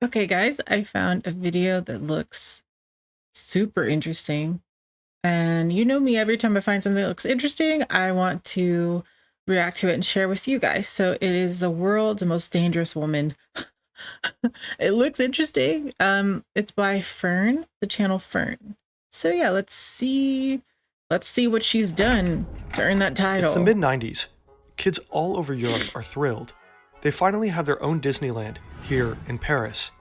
Okay, guys, I found a video that looks super interesting. And you know me, every time I find something that looks interesting, I want to react to it and share with you guys. So it is the world's most dangerous woman. It looks interesting. It's by Fern, the channel Fern. So yeah, let's see what she's done to earn that title. It's the mid-90s. Kids all over Europe are thrilled. They finally have their own Disneyland, here in Paris.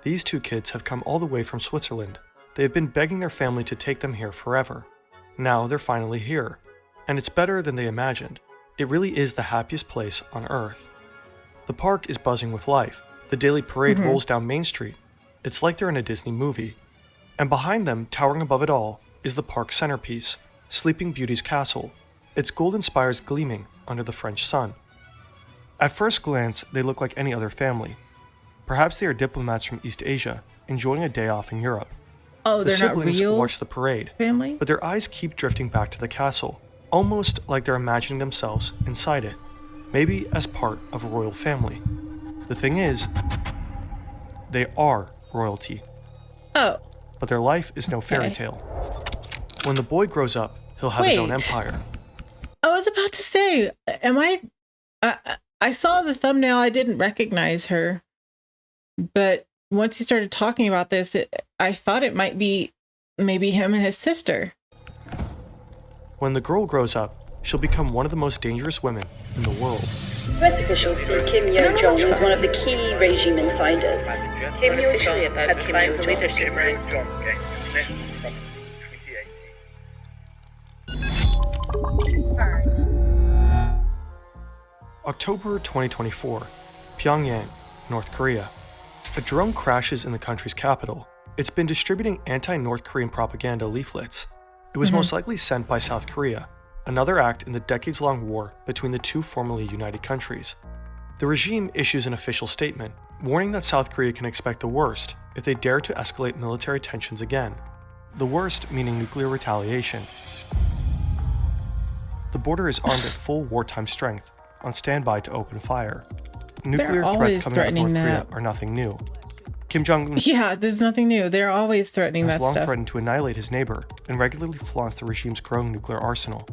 These two kids have come all the way from Switzerland. They have been begging their family to take them here forever. Now they're finally here. And it's better than they imagined. It really is the happiest place on Earth. The park is buzzing with life. The daily parade rolls down Main Street. It's like they're in a Disney movie. And behind them, towering above it all, is the park's centerpiece, Sleeping Beauty's castle, its golden spires gleaming under the French sun. At first glance, they look like any other family. Perhaps they are diplomats from East Asia, enjoying a day off in Europe. Oh, The they're not siblings real watch the parade, family? but their eyes keep drifting back to the castle, almost like they're imagining themselves inside it, maybe as part of a royal family. The thing is, they are royalty, Oh, but their life is no fairy Okay. tale. When the boy grows up, he'll have his own Wait. empire. I was about to say, I saw the thumbnail, I didn't recognize her. But once he started talking about this, I thought it might be maybe him and his sister. When the girl grows up, she'll become one of the most dangerous women in the world. US officials see Kim Yo-jong as one of the key regime insiders. Kim Yo-jong had Kim for leadership. October 2024, Pyongyang, North Korea. A drone crashes in the country's capital. It's been distributing anti-North Korean propaganda leaflets. It was most likely sent by South Korea, another act in the decades-long war between the two formerly united countries. The regime issues an official statement, warning that South Korea can expect the worst if they dare to escalate military tensions again. The worst meaning nuclear retaliation. The border is armed at full wartime strength, on standby to open fire. Nuclear always threats coming out of North threatening Korea that. are nothing new. Kim Jong-un Yeah, there's nothing new. They're always threatening has that long stuff. threatened to annihilate his neighbor and regularly flaunts the regime's growing nuclear arsenal.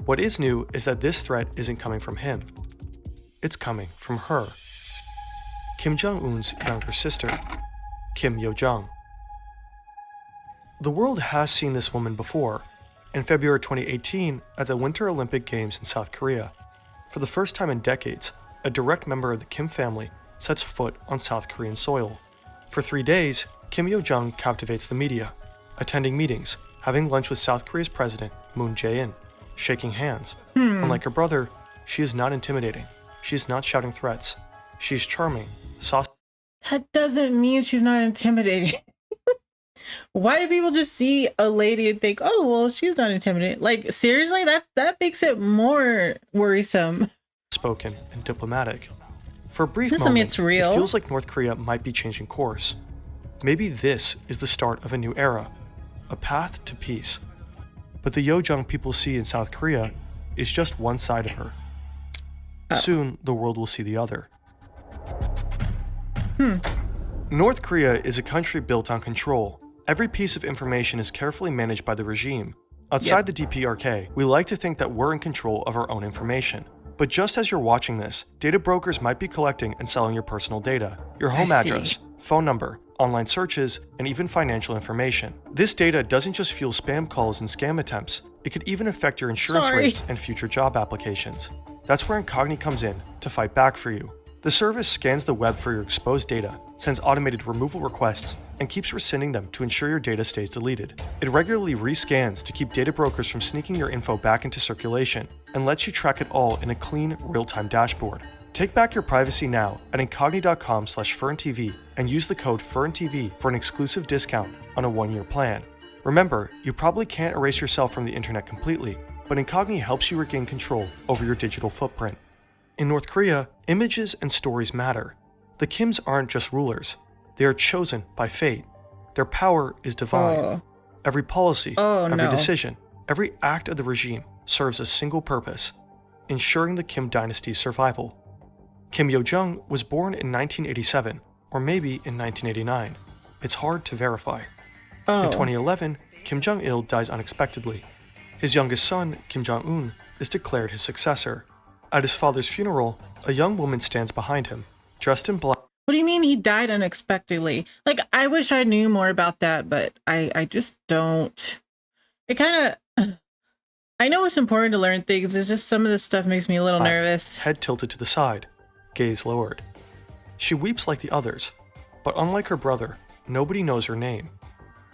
What is new is that this threat isn't coming from him. It's coming from her. Kim Jong-un's younger sister, Kim Yo-jong. The world has seen this woman before. In February 2018, at the Winter Olympic Games in South Korea, for the first time in decades, a direct member of the Kim family sets foot on South Korean soil. For 3 days, Kim Yo-jong captivates the media, attending meetings, having lunch with South Korea's president, Moon Jae-in, shaking hands. Unlike her brother, she is not intimidating. She is not shouting threats. She's charming, soft. That doesn't mean she's not intimidating. Why do people just see a lady and think, oh, well, she's not intimidating? Like, seriously, that makes it more worrisome. Spoken and diplomatic. For a brief Doesn't moment, mean it's real. it feels like North Korea might be changing course. Maybe this is the start of a new era, a path to peace. But the Yo-jong people see in South Korea is just one side of her. Soon, the world will see the other. North Korea is a country built on control. Every piece of information is carefully managed by the regime. Outside the DPRK, we like to think that we're in control of our own information. But just as you're watching this, data brokers might be collecting and selling your personal data, your home I see. address, phone number, online searches, and even financial information. This data doesn't just fuel spam calls and scam attempts, it could even affect your insurance Sorry. rates and future job applications. That's where Incogni comes in to fight back for you. The service scans the web for your exposed data, sends automated removal requests, and keeps rescinding them to ensure your data stays deleted. It regularly rescans to keep data brokers from sneaking your info back into circulation, and lets you track it all in a clean, real-time dashboard. Take back your privacy now at incogni.com/FernTV and use the code FernTV for an exclusive discount on a 1-year plan. Remember, you probably can't erase yourself from the internet completely, but Incogni helps you regain control over your digital footprint. In North Korea, images and stories matter. The Kims aren't just rulers, they are chosen by fate. Their power is divine. Oh. Every policy, Oh, every no. decision, every act of the regime serves a single purpose: ensuring the Kim dynasty's survival. Kim Yo-jong was born in 1987 or maybe in 1989. It's hard to verify. Oh. In 2011, Kim Jong-il dies unexpectedly. His youngest son, Kim Jong-un, is declared his successor. At his father's funeral, a young woman stands behind him, dressed in black. What do you mean he died unexpectedly? Like, I wish I knew more about that, but I just don't. It kind of... I know it's important to learn things. It's just some of this stuff makes me a little nervous. Head tilted to the side, gaze lowered. She weeps like the others, but unlike her brother, nobody knows her name.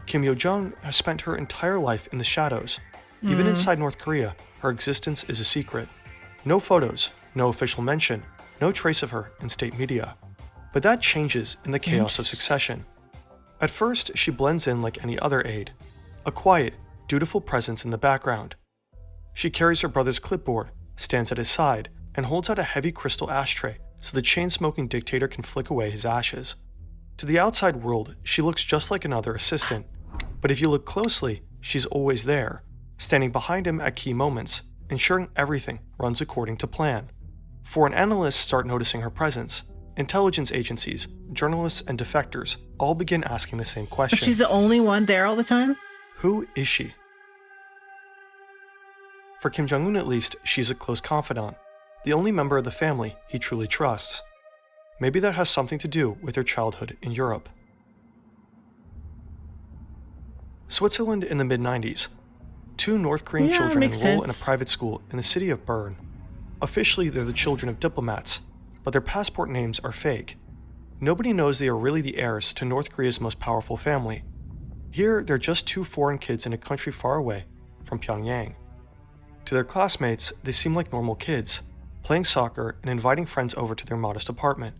Kim Yo-jong has spent her entire life in the shadows. Even inside North Korea, her existence is a secret. No photos, no official mention, no trace of her in state media. But that changes in the chaos of succession. At first, she blends in like any other aide, a quiet, dutiful presence in the background. She carries her brother's clipboard, stands at his side, and holds out a heavy crystal ashtray so the chain-smoking dictator can flick away his ashes. To the outside world, she looks just like another assistant. But if you look closely, she's always there, standing behind him at key moments, ensuring everything runs according to plan. Foreign analysts start noticing her presence. Intelligence agencies, journalists, and defectors all begin asking the same question. But she's the only one there all the time? Who is she? For Kim Jong-un at least, she's a close confidant, the only member of the family he truly trusts. Maybe that has something to do with her childhood in Europe. Switzerland in the mid-90s. Two North Korean children enroll in a private school in the city of Bern. Officially, they're the children of diplomats, but their passport names are fake. Nobody knows they are really the heirs to North Korea's most powerful family. Here, they're just two foreign kids in a country far away from Pyongyang. To their classmates, they seem like normal kids, playing soccer and inviting friends over to their modest apartment.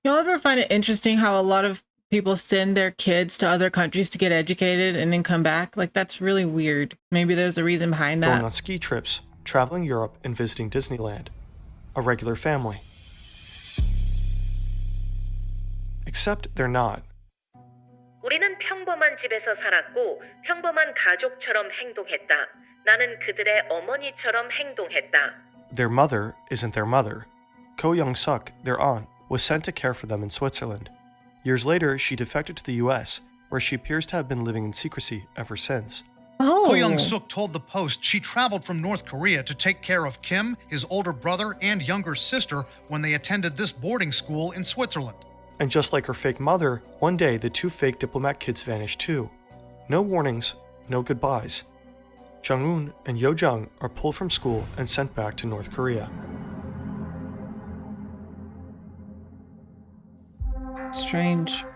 Y'all ever find it interesting how a lot of people send their kids to other countries to get educated and then come back? Like, that's really weird. Maybe there's a reason behind that. Going on ski trips, traveling Europe, and visiting Disneyland. A regular family. Except they're not. 우리는 평범한 집에서 살았고 평범한 가족처럼 행동했다. 나는 그들의 어머니처럼 행동했다. Their mother isn't their mother. Ko Young-suk, their aunt, was sent to care for them in Switzerland. Years later, she defected to the US, where she appears to have been living in secrecy ever since. Oh. Ko Young-suk told the Post she traveled from North Korea to take care of Kim, his older brother, and younger sister when they attended this boarding school in Switzerland. And just like her fake mother, one day the two fake diplomat kids vanished too. No warnings, no goodbyes. Jong-un and Yo-jung are pulled from school and sent back to North Korea. Strange.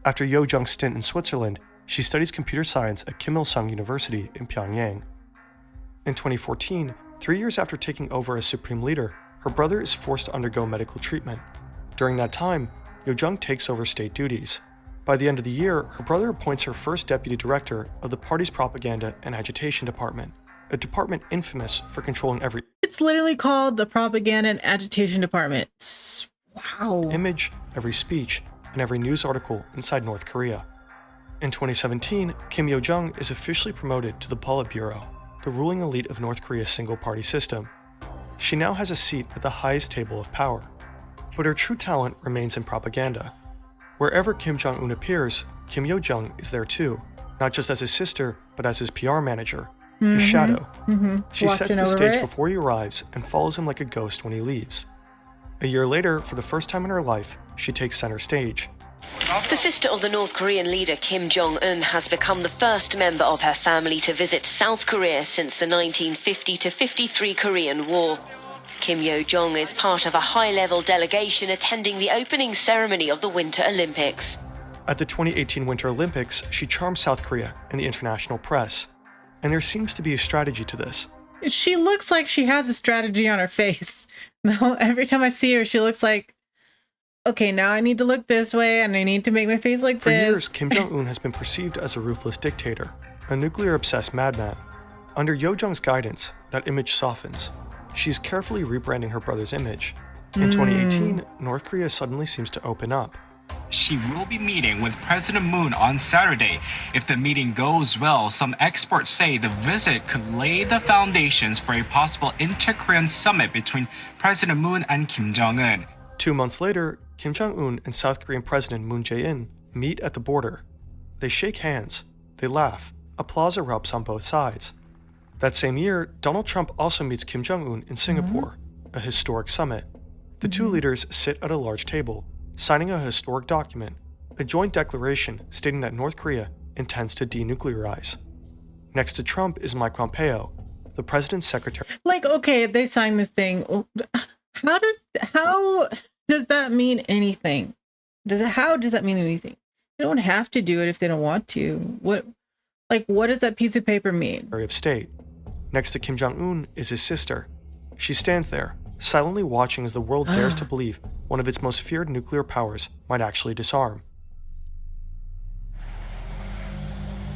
After Yo-jung's stint in Switzerland, she studies computer science at Kim Il-sung University in Pyongyang. In 2014, 3 years after taking over as supreme leader, her brother is forced to undergo medical treatment. During that time, Yo-jung takes over state duties. By the end of the year, her brother appoints her first deputy director of the party's propaganda and agitation department, a department infamous for controlling every It's literally called the Propaganda and Agitation Department. Wow. image, every speech, and every news article inside North Korea. In 2017, Kim Yo-jung is officially promoted to the Politburo, the ruling elite of North Korea's single-party system. She now has a seat at the highest table of power. But her true talent remains in propaganda. Wherever Kim Jong-un appears, Kim Yo-jung is there too, not just as his sister, but as his PR manager, his shadow. She sets the stage before he arrives and follows him like a ghost when he leaves. A year later, for the first time in her life, she takes center stage. The sister of the North Korean leader Kim Jong-un has become the first member of her family to visit South Korea since the 1950-53 Korean War. Kim Yo-jong is part of a high-level delegation attending the opening ceremony of the Winter Olympics. At the 2018 Winter Olympics, she charms South Korea and the international press. And there seems to be a strategy to this. She looks like she has a strategy on her face. No, every time I see her, she looks like, okay, now I need to look this way and I need to make my face like For this. years, Kim Jong-un has been perceived as a ruthless dictator, a nuclear-obsessed madman. Under Yo-jung's guidance, that image softens. She's carefully rebranding her brother's image. In 2018, North Korea suddenly seems to open up. She will be meeting with President Moon on Saturday. If the meeting goes well, some experts say the visit could lay the foundations for a possible inter-Korean summit between President Moon and Kim Jong-un. 2 months later, Kim Jong-un and South Korean President Moon Jae-in meet at the border. They shake hands, they laugh, applause erupts on both sides. That same year, Donald Trump also meets Kim Jong-un in Singapore, a historic summit. The two leaders sit at a large table, signing a historic document, a joint declaration stating that North Korea intends to denuclearize. Next to Trump is Mike Pompeo, the president's secretary. Like, okay, if they sign this thing, how does that mean anything? How does that mean anything? They don't have to do it if they don't want to. What does that piece of paper mean? Of State. Next to Kim Jong-un is his sister. She stands there, silently watching as the world dares to believe one of its most feared nuclear powers might actually disarm.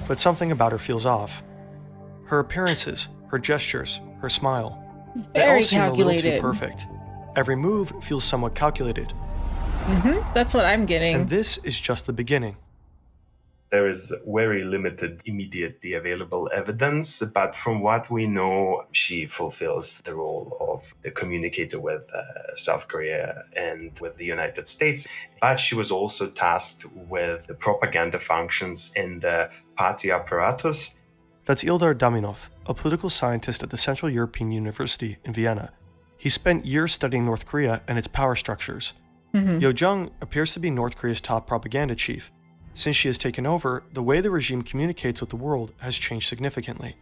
But something about her feels off. Her appearances, her gestures, her smile. They all seem calculated. a little too perfect. Every move feels somewhat calculated. That's what I'm getting. And this is just the beginning. There is very limited immediately available evidence, but from what we know, she fulfills the role of the communicator with South Korea and with the United States. But she was also tasked with the propaganda functions in the party apparatus. That's Ildar Daminov, a political scientist at the Central European University in Vienna. He spent years studying North Korea and its power structures. Yo Jung appears to be North Korea's top propaganda chief. Since she has taken over, the way the regime communicates with the world has changed significantly.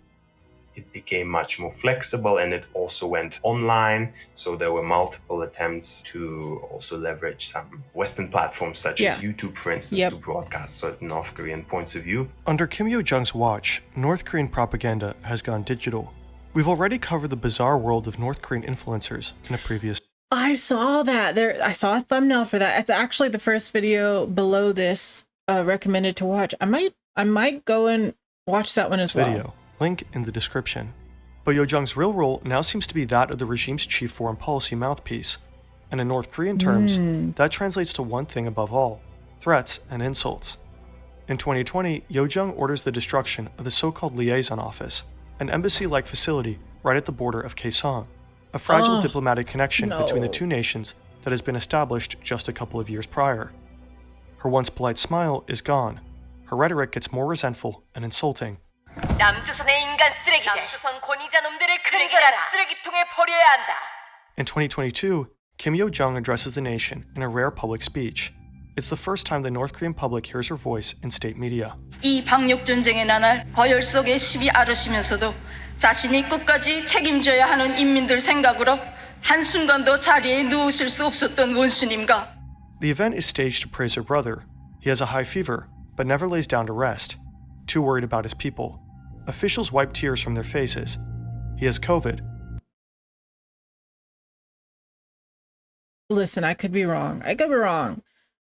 It became much more flexible and it also went online. So there were multiple attempts to also leverage some Western platforms such as YouTube, for instance, to broadcast certain North Korean points of view. Under Kim Yo-jong's watch, North Korean propaganda has gone digital. We've already covered the bizarre world of North Korean influencers in a previous. I saw that. I saw a thumbnail for that. It's actually the first video below this recommended to watch. I might go and watch that one as well. Video. Link in the description. But Yo Jung's real role now seems to be that of the regime's chief foreign policy mouthpiece. And in North Korean terms, that translates to one thing above all: threats and insults. In 2020, Yo Jung orders the destruction of the so-called liaison office, an embassy-like facility right at the border of Kaesong, a fragile diplomatic connection between the two nations that has been established just a couple of years prior. Her once polite smile is gone. Her rhetoric gets more resentful and insulting. 남조선의 인간 쓰레기들, 남조선 권위자 놈들을 근절한 쓰레기통에 버려야 한다. In 2022, Kim Yo-jong addresses the nation in a rare public speech. It's the first time the North Korean public hears her voice in state media. 이 방역 전쟁의 나날 거열 속에 시비 앓으시면서도 자신이 끝까지 책임져야 하는 인민들 생각으로 한순간도 자리에 누우실 수 없었던 원수님과. The event is staged to praise her brother. He has a high fever, but never lays down to rest. Too worried about his people. Officials wipe tears from their faces. He has COVID. Listen, I could be wrong.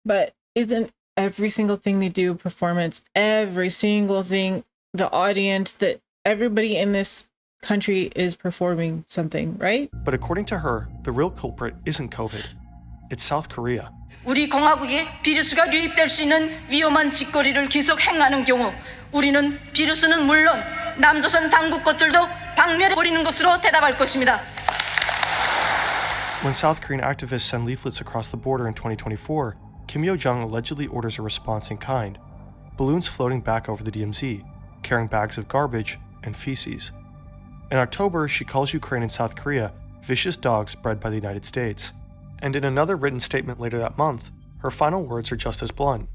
But isn't every single thing they do performance? Every single thing, the audience, that everybody in this country is performing something, right? But according to her, the real culprit isn't COVID. It's South Korea. 우리 공화국에 비루스가 유입될 수 있는 위험한 짓거리를 계속 행하는 경우 우리는 비루스는 물론 남조선 당국 것들도 박멸해 버리는 것으로 대답할 것입니다. When South Korean activists send leaflets across the border in 2024, Kim Yo-jong allegedly orders a response in kind. Balloons floating back over the DMZ, carrying bags of garbage and feces. In October, she calls Ukraine and South Korea vicious dogs bred by the United States. And in another written statement later that month, her final words are just as blunt.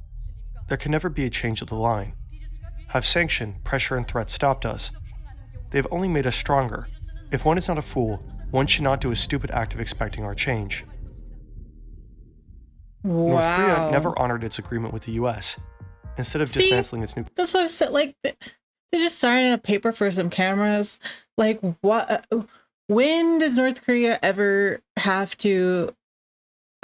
There can never be a change of the line. Have sanction, pressure, and threats stopped us? They've only made us stronger. If one is not a fool, one should not do a stupid act of expecting our change. Wow. North Korea never honored its agreement with the US. Instead of dismantling its nuclear. That's what I said. Like, they're just signing a paper for some cameras. Like, what? When does North Korea ever have to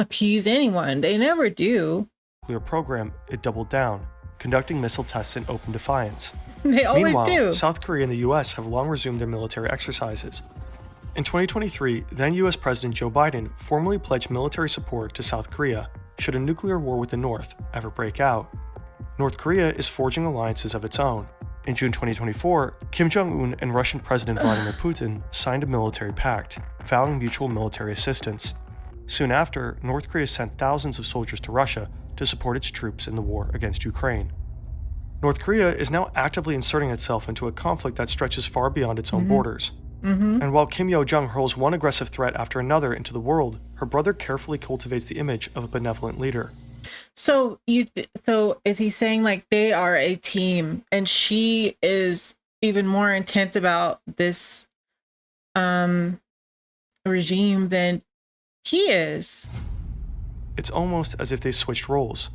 appease anyone? They never do. Nuclear program, it doubled down, conducting missile tests in open defiance. They always Meanwhile, do. South Korea and the US have long resumed their military exercises. In 2023, then US President Joe Biden formally pledged military support to South Korea should a nuclear war with the North ever break out. North Korea is forging alliances of its own. In June 2024, Kim Jong-un and Russian President Vladimir Putin signed a military pact, vowing mutual military assistance. Soon after, North Korea sent thousands of soldiers to Russia to support its troops in the war against Ukraine. North Korea is now actively inserting itself into a conflict that stretches far beyond its own borders. And while Kim Yo-jong hurls one aggressive threat after another into the world, her brother carefully cultivates the image of a benevolent leader. So so is he saying like they are a team and she is even more intense about this regime than he is? It's almost as if they switched roles.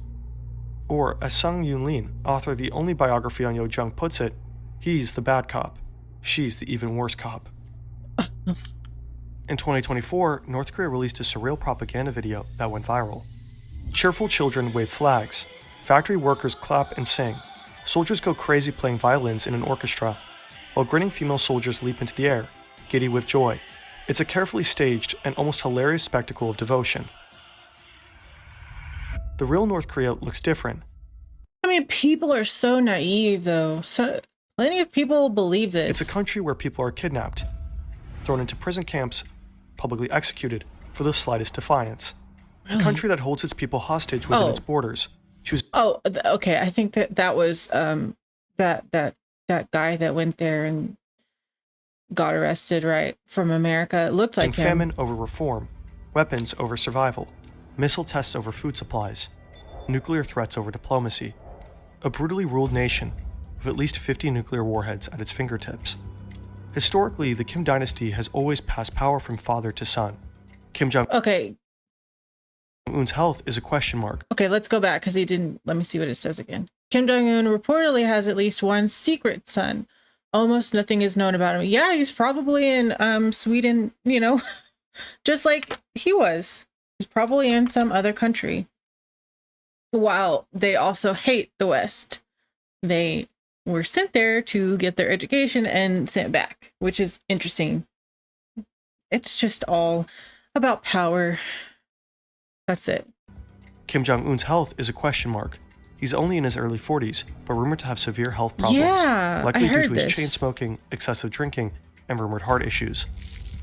Or, as Sung Yoon-lin, author of the only biography on Yo-jong, puts it, he's the bad cop. She's the even worse cop. In 2024, North Korea released a surreal propaganda video that went viral. Cheerful children wave flags. Factory workers clap and sing. Soldiers go crazy playing violins in an orchestra, while grinning female soldiers leap into the air, giddy with joy. It's a carefully staged and almost hilarious spectacle of devotion. The real North Korea looks different. I mean, people are so naive, though. So plenty of people believe this. It's a country where people are kidnapped, thrown into prison camps, publicly executed for the slightest defiance. Really? A country that holds its people hostage within its borders. Okay. I think that was that guy that went there and got arrested, right, from America. It looked like him. Famine over reform, weapons over survival, missile tests over food supplies, nuclear threats over diplomacy. A brutally ruled nation with at least 50 nuclear warheads at its fingertips. Historically, the Kim dynasty has always passed power from father to son. Kim Jong-un's health is a question mark. Okay, let's go back because he didn't. Let me see what it says again. Kim Jong-un reportedly has at least one secret son. Almost nothing is known about him. Yeah, he's probably in Sweden, you know, just like he was. He's probably in some other country. While they also hate the West. They were sent there to get their education and sent back, which is interesting. It's just all about power. That's it. Kim Jong-un's health is a question mark. He's only in his early 40s, but rumored to have severe health problems, likely due to his chain smoking, excessive drinking, and rumored heart issues.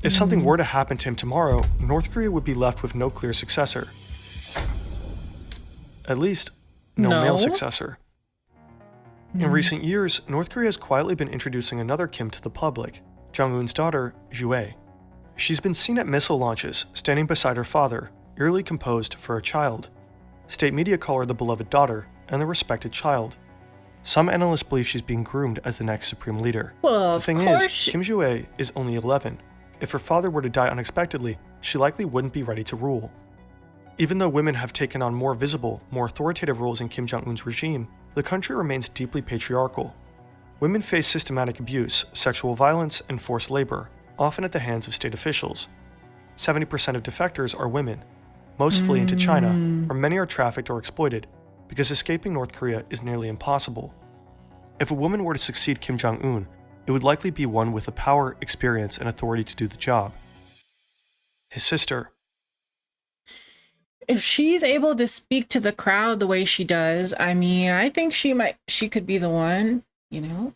If something were to happen to him tomorrow, North Korea would be left with no clear successor. At least, no male successor. In recent years, North Korea has quietly been introducing another Kim to the public, Jong-un's daughter, Jue. She's been seen at missile launches, standing beside her father, eerily composed for a child. State media call her the beloved daughter and the respected child. Some analysts believe she's being groomed as the next supreme leader. Well, the thing is, Kim Jue is only 11. If her father were to die unexpectedly, she likely wouldn't be ready to rule. Even though women have taken on more visible, more authoritative roles in Kim Jong-un's regime, the country remains deeply patriarchal. Women face systematic abuse, sexual violence, and forced labor, often at the hands of state officials. 70% of defectors are women. Most flee into China, where many are trafficked or exploited, because escaping North Korea is nearly impossible. If a woman were to succeed Kim Jong-un, it would likely be one with the power, experience, and authority to do the job. His sister. If she's able to speak to the crowd the way she does, I mean, I think she could be the one, you know?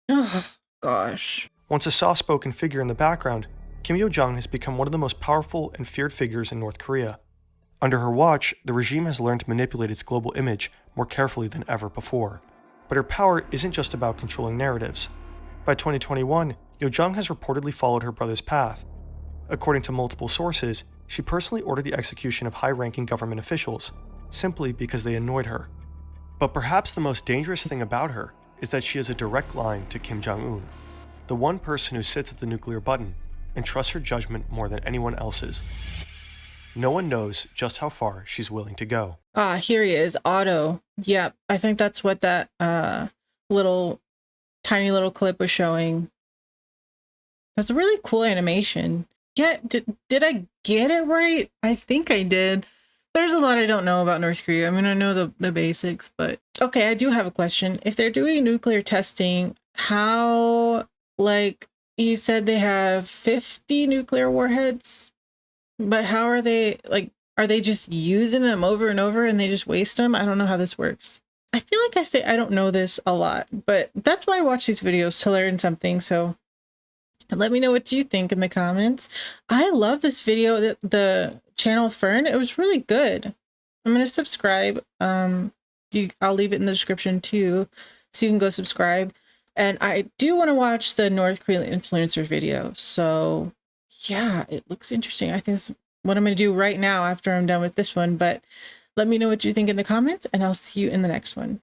Oh, gosh. Once a soft-spoken figure in the background, Kim Yo-jong has become one of the most powerful and feared figures in North Korea. Under her watch, the regime has learned to manipulate its global image more carefully than ever before. But her power isn't just about controlling narratives. By 2021, Yo-jong has reportedly followed her brother's path. According to multiple sources, she personally ordered the execution of high-ranking government officials, simply because they annoyed her. But perhaps the most dangerous thing about her is that she has a direct line to Kim Jong-un, the one person who sits at the nuclear button and trusts her judgment more than anyone else's. No one knows just how far she's willing to go. Ah, here he is, Otto. Yep, I think that's what that tiny little clip was showing. That's a really cool animation. Yeah, did I get it right? I think I did. There's a lot I don't know about North Korea. I mean, I know the basics, but... Okay, I do have a question. If they're doing nuclear testing, how, like, you said they have 50 nuclear warheads? But how are they, like, are they just using them over and over and they just waste them? I don't know how this works. I feel like I say I don't know this a lot, but that's why I watch these videos, to learn something. So let me know what you think in the comments. I love this video. The channel Fern. It was really good. I'm going to subscribe. I'll leave it in the description too, so you can go subscribe. And I do want to watch the North Korean influencer video. So yeah, it looks interesting. I think that's what I'm going to do right now after I'm done with this one. But let me know what you think in the comments, and I'll see you in the next one.